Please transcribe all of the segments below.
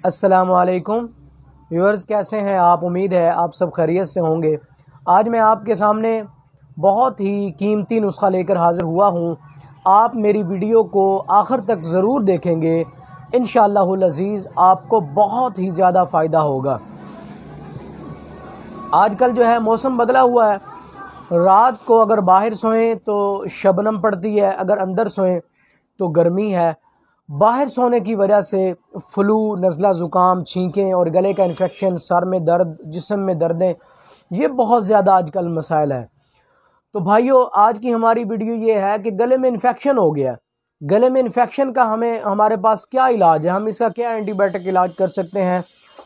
अस्सलामुअलैकुम व्यूअर्स, कैसे हैं आप? उम्मीद है आप सब खैरियत से होंगे। आज मैं आपके सामने बहुत ही कीमती नुस्खा लेकर हाज़िर हुआ हूँ। आप मेरी वीडियो को आखिर तक ज़रूर देखेंगे, इंशाअल्लाहुल अज़ीज़ आपको बहुत ही ज़्यादा फ़ायदा होगा। आजकल जो है मौसम बदला हुआ है। रात को अगर बाहर सोएं तो शबनम पड़ती है, अगर अंदर सोएं तो गर्मी है। बाहर सोने की वजह से फ्लू, नज़ला, ज़ुकाम, छींकें और गले का इन्फेक्शन, सर में दर्द, जिस्म में दर्दें, ये बहुत ज़्यादा आजकल मसाइल है। तो भाइयों, आज की हमारी वीडियो ये है कि गले में इन्फेक्शन हो गया। गले में इन्फेक्शन का हमारे पास क्या इलाज है, हम इसका क्या एंटीबायोटिक इलाज कर सकते हैं।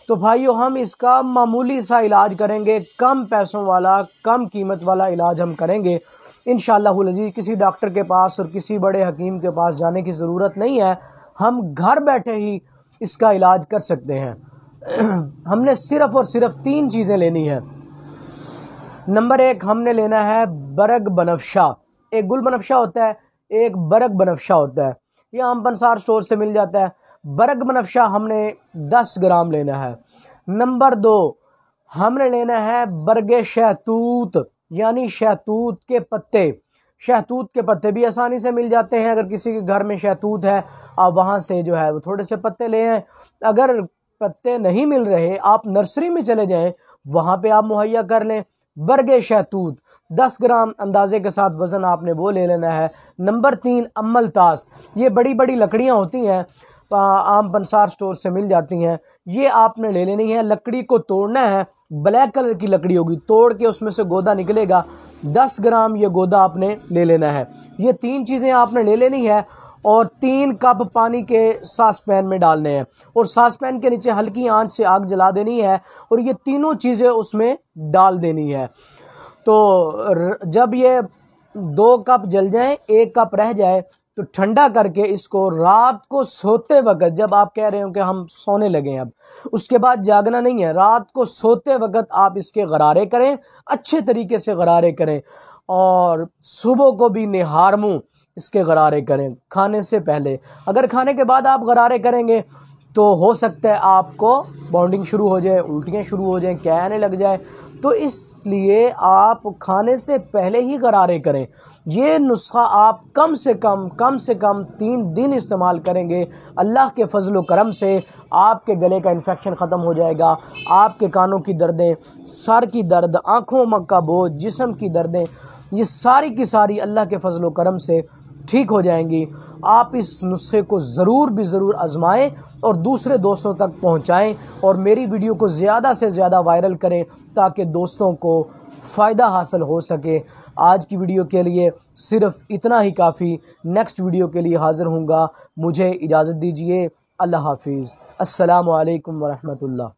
तो भाइयों, हम इसका मामूली सा इलाज करेंगे, कम पैसों वाला, कम कीमत वाला इलाज हम करेंगे इंशाअल्लाहुल अज़ीज़। किसी डॉक्टर के पास और किसी बड़े हकीम के पास जाने की ज़रूरत नहीं है, हम घर बैठे ही इसका इलाज कर सकते हैं। हमने सिर्फ़ और सिर्फ 3 चीज़ें लेनी है। नंबर 1, हमने लेना है बरग बनफशा। एक गुल बनफशा होता है, एक बरग बनफशा होता है। ये आम पंसार स्टोर से मिल जाता है। बरग बनफशा हमने 10 ग्राम लेना है। नंबर 2, हमने लेना है बरगे शहतूत, यानी शहतूत के पत्ते। शहतूत के पत्ते भी आसानी से मिल जाते हैं। अगर किसी के घर में शहतूत है, आप वहाँ से जो है वो थोड़े से पत्ते ले आएँ। अगर पत्ते नहीं मिल रहे, आप नर्सरी में चले जाएं, वहाँ पे आप मुहैया कर लें। बरगे शहतूत 10 ग्राम अंदाजे के साथ वज़न आपने वो ले लेना है। नंबर 3, अम्मलतास। ये बड़ी बड़ी लकड़ियाँ होती हैं, आम पंसार स्टोर से मिल जाती हैं। ये आपने ले लेनी है। लकड़ी को तोड़ना है, ब्लैक कलर की लकड़ी होगी, तोड़ के उसमें से गोदा निकलेगा। 10 ग्राम ये गोदा आपने ले लेना है। ये 3 चीज़ें आपने ले लेनी है और 3 कप पानी के सास पैन में डालने हैं और सास पैन के नीचे हल्की आंच से आग जला देनी है और ये तीनों चीज़ें उसमें डाल देनी है। तो जब ये 2 कप जल जाए, 1 कप रह जाए, तो ठंडा करके इसको रात को सोते वक्त, जब आप कह रहे हो कि हम सोने लगे अब, उसके बाद जागना नहीं है, रात को सोते वक्त आप इसके गरारे करें, अच्छे तरीके से गरारे करें और सुबह को भी निहार मुँह इसके गरारे करें खाने से पहले। अगर खाने के बाद आप गरारे करेंगे तो हो सकता है आपको बॉन्डिंग शुरू हो जाए, उल्टियाँ शुरू हो जाएं, क्या आने लग जाए। तो इसलिए आप खाने से पहले ही गरारे करें। ये नुस्खा आप कम से कम 3 दिन इस्तेमाल करेंगे, अल्लाह के फजल व करम से आपके गले का इन्फेक्शन ख़त्म हो जाएगा। आपके कानों की दर्दें, सर की दर्द, आँखों का बोझ, जिस्म की दर्दें, ये सारी की सारी अल्लाह के फजल व करम से ठीक हो जाएंगी। आप इस नुस्खे को ज़रूर आजमाएं और दूसरे दोस्तों तक पहुंचाएं और मेरी वीडियो को ज़्यादा से ज़्यादा वायरल करें ताकि दोस्तों को फ़ायदा हासिल हो सके। आज की वीडियो के लिए सिर्फ़ इतना ही काफ़ी। नेक्स्ट वीडियो के लिए हाज़िर हूँगा। मुझे इजाज़त दीजिए। अल्लाह हाफिज़। अस्सलामु अलैकुम वरहमतुल्लाह।